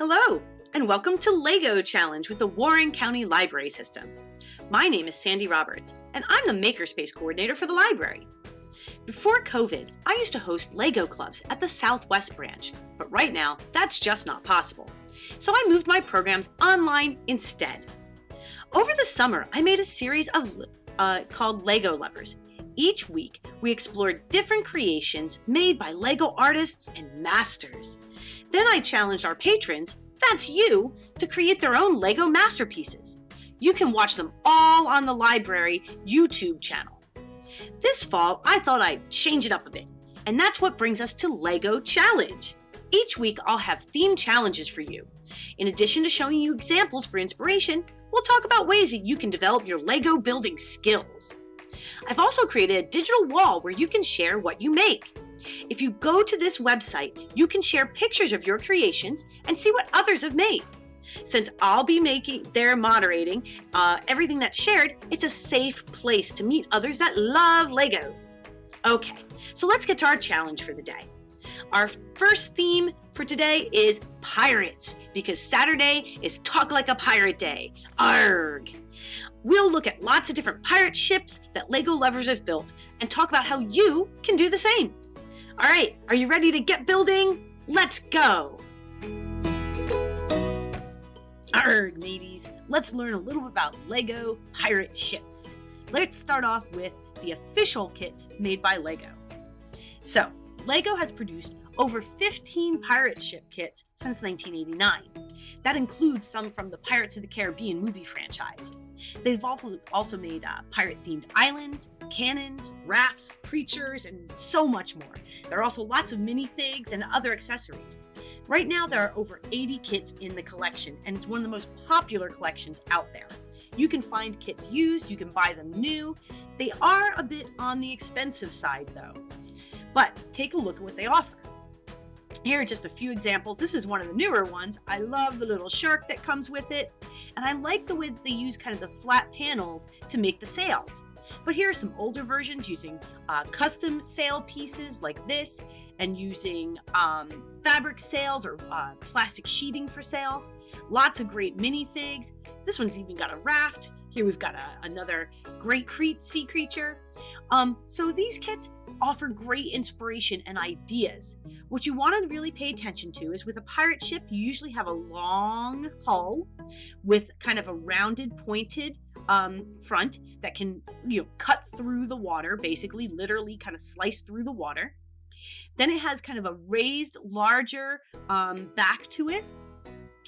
Hello, and welcome to LEGO Challenge with the Warren County Library System. My name is Sandy Roberts, and I'm the Makerspace Coordinator for the library. Before COVID, I used to host LEGO clubs at the Southwest branch, but right now, that's just not possible. So I moved my programs online instead. Over the summer, I made a series called LEGO Lovers. Each week, we explored different creations made by LEGO artists and masters. Then I challenged our patrons, that's you, to create their own LEGO masterpieces. You can watch them all on the library YouTube channel. This fall, I thought I'd change it up a bit, and that's what brings us to LEGO Challenge. Each week, I'll have themed challenges for you. In addition to showing you examples for inspiration, we'll talk about ways that you can develop your LEGO building skills. I've also created a digital wall where you can share what you make. If you go to this website, you can share pictures of your creations and see what others have made. Since I'll be moderating everything that's shared, it's a safe place to meet others that love Legos. Okay, so let's get to our challenge for the day. Our first theme for today is pirates, because Saturday is Talk Like a Pirate Day. Arrgh! We'll look at lots of different pirate ships that LEGO lovers have built and talk about how you can do the same. All right, are you ready to get building? Let's go! Arrgh, mateys, let's learn a little bit about LEGO pirate ships. Let's start off with the official kits made by LEGO. So, LEGO has produced over 15 pirate ship kits since 1989. That includes some from the Pirates of the Caribbean movie franchise. They've also made pirate-themed islands, cannons, rafts, creatures, and so much more. There are also lots of minifigs and other accessories. Right now, there are over 80 kits in the collection, and it's one of the most popular collections out there. You can find kits used, you can buy them new. They are a bit on the expensive side, though. But take a look at what they offer. Here are just a few examples. This is one of the newer ones. I love the little shark that comes with it, and I like the way that they use kind of the flat panels to make the sails. But here are some older versions using custom sail pieces like this, and using fabric sails or plastic sheeting for sails. Lots of great minifigs. This one's even got a raft. Here we've got another great sea creature. So these kits offer great inspiration and ideas. What you want to really pay attention to is with a pirate ship, you usually have a long hull with kind of a rounded, pointed front that can, cut through the water, basically, literally kind of slice through the water. Then it has kind of a raised, larger back to it,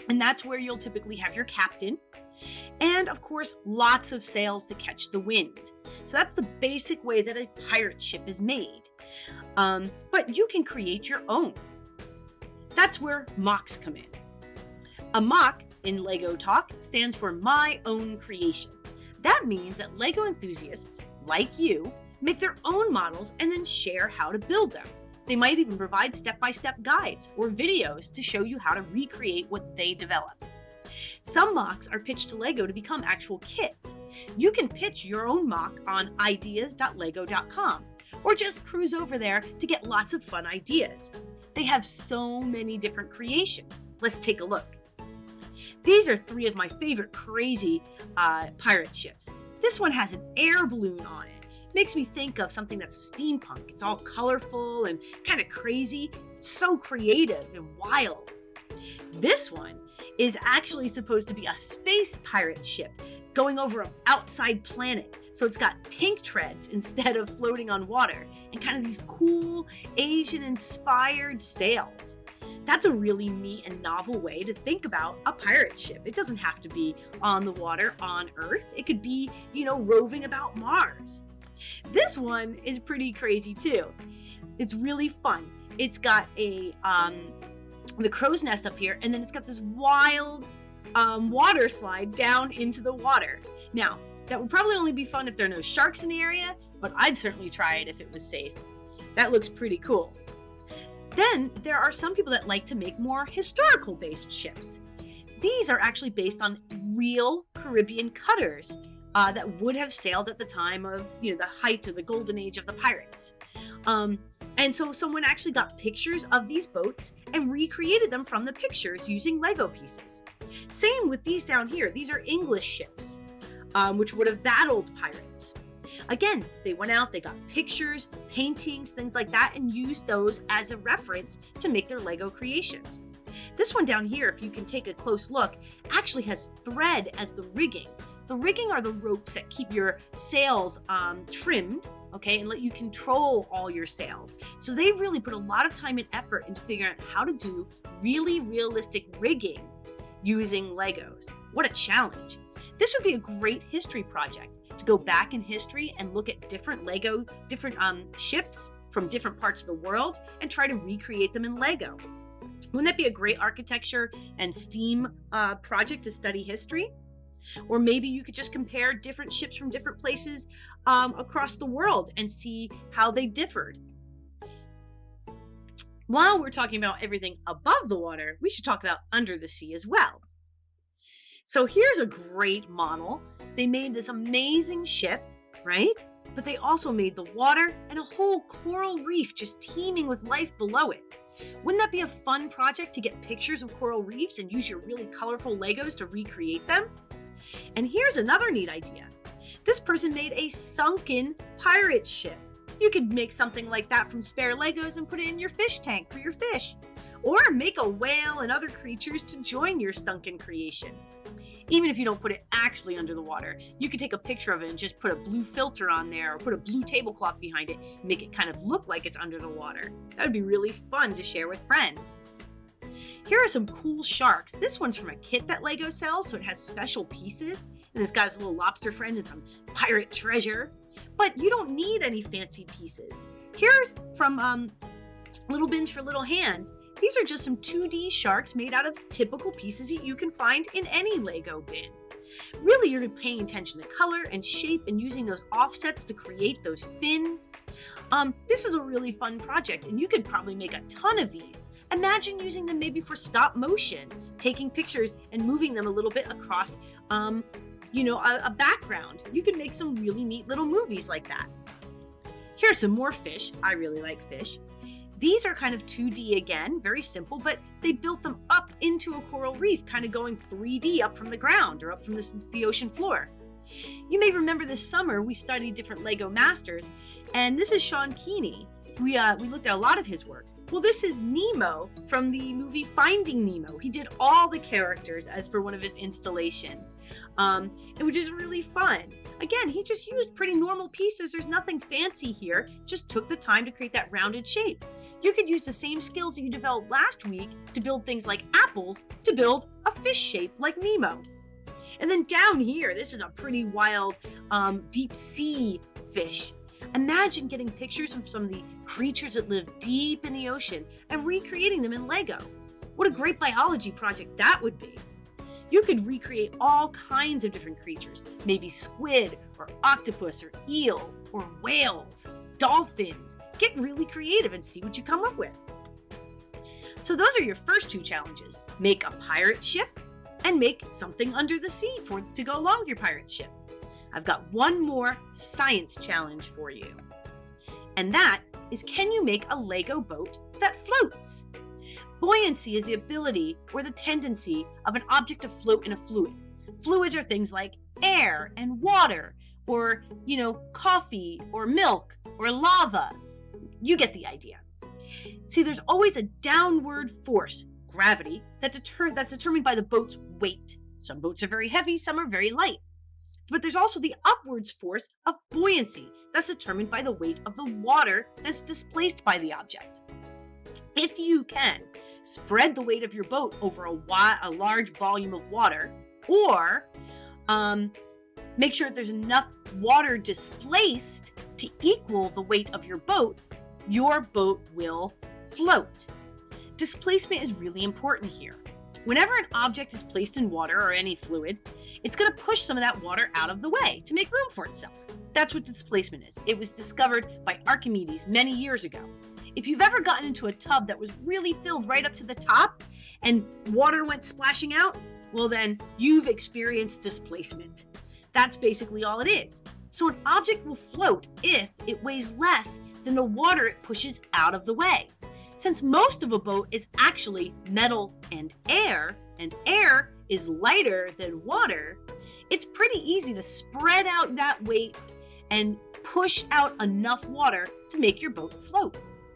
and that's where you'll typically have your captain. And of course, lots of sails to catch the wind. So that's the basic way that a pirate ship is made. But you can create your own. That's where MOCs come in. A MOC in LEGO talk stands for My Own Creation. That means that LEGO enthusiasts, like you, make their own models and then share how to build them. They might even provide step-by-step guides or videos to show you how to recreate what they developed. Some MOCs are pitched to LEGO to become actual kits. You can pitch your own MOC on ideas.lego.com or just cruise over there to get lots of fun ideas. They have so many different creations. Let's take a look. These are three of my favorite crazy pirate ships. This one has an air balloon on it. Makes me think of something that's steampunk. It's all colorful and kind of crazy. It's so creative and wild. This one is actually supposed to be a space pirate ship going over an outside planet. So it's got tank treads instead of floating on water, and kind of these cool Asian-inspired sails. That's a really neat and novel way to think about a pirate ship. It doesn't have to be on the water on Earth. It could be, roving about Mars. This one is pretty crazy too. It's really fun. It's got the crow's nest up here, and then it's got this wild water slide down into the water. Now, that would probably only be fun if there are no sharks in the area, but I'd certainly try it if it was safe. That looks pretty cool. Then there are some people that like to make more historical-based ships. These are actually based on real Caribbean cutters that would have sailed at the time of, the height of the golden age of the pirates. And so someone actually got pictures of these boats and recreated them from the pictures using Lego pieces. Same with these down here. These are English ships, which would have battled pirates. Again, they went out, they got pictures, paintings, things like that, and used those as a reference to make their Lego creations. This one down here, if you can take a close look, actually has thread as the rigging. The rigging are the ropes that keep your sails trimmed, okay, and let you control all your sails. So they really put a lot of time and effort into figuring out how to do really realistic rigging using Legos. What a challenge. This would be a great history project to go back in history and look at different ships from different parts of the world and try to recreate them in Lego. Wouldn't that be a great architecture and STEAM project to study history? Or maybe you could just compare different ships from different places across the world and see how they differed. While we're talking about everything above the water, we should talk about under the sea as well. So here's a great model. They made this amazing ship, right? But they also made the water and a whole coral reef just teeming with life below it. Wouldn't that be a fun project to get pictures of coral reefs and use your really colorful Legos to recreate them? And here's another neat idea. This person made a sunken pirate ship. You could make something like that from spare Legos and put it in your fish tank for your fish. Or make a whale and other creatures to join your sunken creation. Even if you don't put it actually under the water, you could take a picture of it and just put a blue filter on there or put a blue tablecloth behind it, make it kind of look like it's under the water. That would be really fun to share with friends. Here are some cool sharks. This one's from a kit that Lego sells, so it has special pieces. And this guy's a little lobster friend and some pirate treasure. But you don't need any fancy pieces. Here's from Little Bins for Little Hands. These are just some 2D sharks made out of typical pieces that you can find in any Lego bin. Really, you're paying attention to color and shape and using those offsets to create those fins. This is a really fun project, and you could probably make a ton of these. Imagine using them maybe for stop motion, taking pictures and moving them a little bit across, a background. You can make some really neat little movies like that. Here's some more fish. I really like fish. These are kind of 2D again, very simple, but they built them up into a coral reef, kind of going 3D up from the ground or up from the ocean floor. You may remember this summer we studied different Lego masters, and this is Sean Keeney. We looked at a lot of his works. Well, this is Nemo from the movie Finding Nemo. He did all the characters as for one of his installations, which is really fun. Again, he just used pretty normal pieces. There's nothing fancy here. Just took the time to create that rounded shape. You could use the same skills that you developed last week to build things like apples to build a fish shape like Nemo. And then down here, this is a pretty wild deep sea fish. Imagine getting pictures of some of the creatures that live deep in the ocean and recreating them in Lego. What a great biology project that would be. You could recreate all kinds of different creatures, maybe squid or octopus or eel or whales, dolphins. Get really creative and see what you come up with. So those are your first two challenges. Make a pirate ship and make something under the sea to go along with your pirate ship. I've got one more science challenge for you. And that is, can you make a Lego boat that floats? Buoyancy is the ability or the tendency of an object to float in a fluid. Fluids are things like air and water, or, coffee or milk or lava. You get the idea. See, there's always a downward force, gravity, that's determined by the boat's weight. Some boats are very heavy, some are very light. But there's also the upwards force of buoyancy that's determined by the weight of the water that's displaced by the object. If you can spread the weight of your boat over a large volume of water, or make sure that there's enough water displaced to equal the weight of your boat will float. Displacement is really important here. Whenever an object is placed in water or any fluid, it's going to push some of that water out of the way to make room for itself. That's what displacement is. It was discovered by Archimedes many years ago. If you've ever gotten into a tub that was really filled right up to the top and water went splashing out, well then you've experienced displacement. That's basically all it is. So an object will float if it weighs less than the water it pushes out of the way. Since most of a boat is actually metal and air is lighter than water, it's pretty easy to spread out that weight and push out enough water to make your boat float.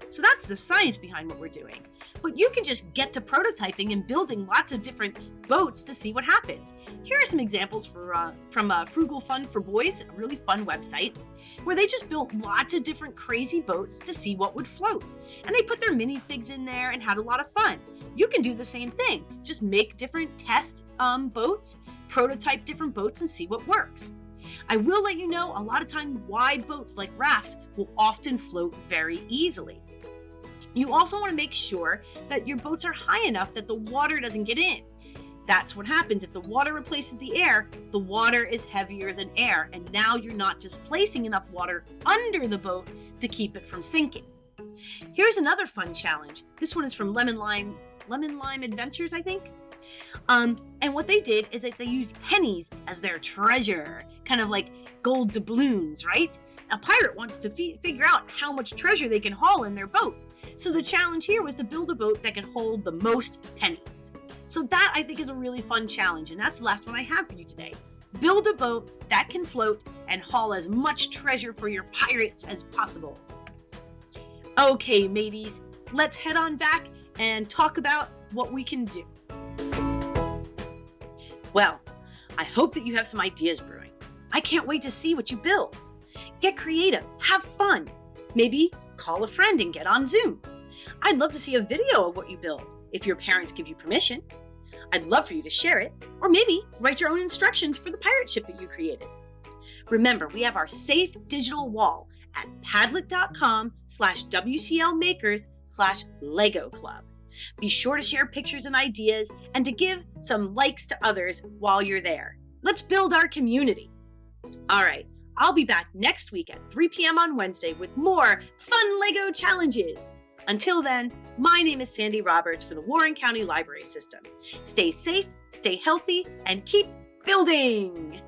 So that's the science behind what we're doing. But you can just get to prototyping and building lots of different boats to see what happens. Here are some examples from Frugal Fun for Boys, a really fun website, where they just built lots of different crazy boats to see what would float. And they put their minifigs in there and had a lot of fun. You can do the same thing. Just make different test boats, prototype different boats, and see what works. I will let you know, a lot of time wide boats like rafts will often float very easily. You also want to make sure that your boats are high enough that the water doesn't get in. That's what happens if the water replaces the water is heavier than air, and now you're not displacing enough water under the boat to keep it from sinking. Here's another fun challenge. This one is from Lemon Lime Adventures, I think. And what they did is that they used pennies as their treasure, kind of like gold doubloons, right? A pirate wants to figure out how much treasure they can haul in their boat. So the challenge here was to build a boat that can hold the most pennies. So that, I think, is a really fun challenge, and that's the last one I have for you today. Build a boat that can float and haul as much treasure for your pirates as possible. Okay, mateys, let's head on back and talk about what we can do. Well, I hope that you have some ideas brewing. I can't wait to see what you build. Get creative, have fun. Maybe call a friend and get on Zoom. I'd love to see a video of what you build, if your parents give you permission. I'd love for you to share it, or maybe write your own instructions for the pirate ship that you created. Remember, we have our safe digital wall at padlet.com/WCLmakers/Lego Club. Be sure to share pictures and ideas and to give some likes to others while you're there. Let's build our community. All right, I'll be back next week at 3 p.m. on Wednesday with more fun Lego challenges. Until then, my name is Sandy Roberts for the Warren County Library System. Stay safe, stay healthy, and keep building!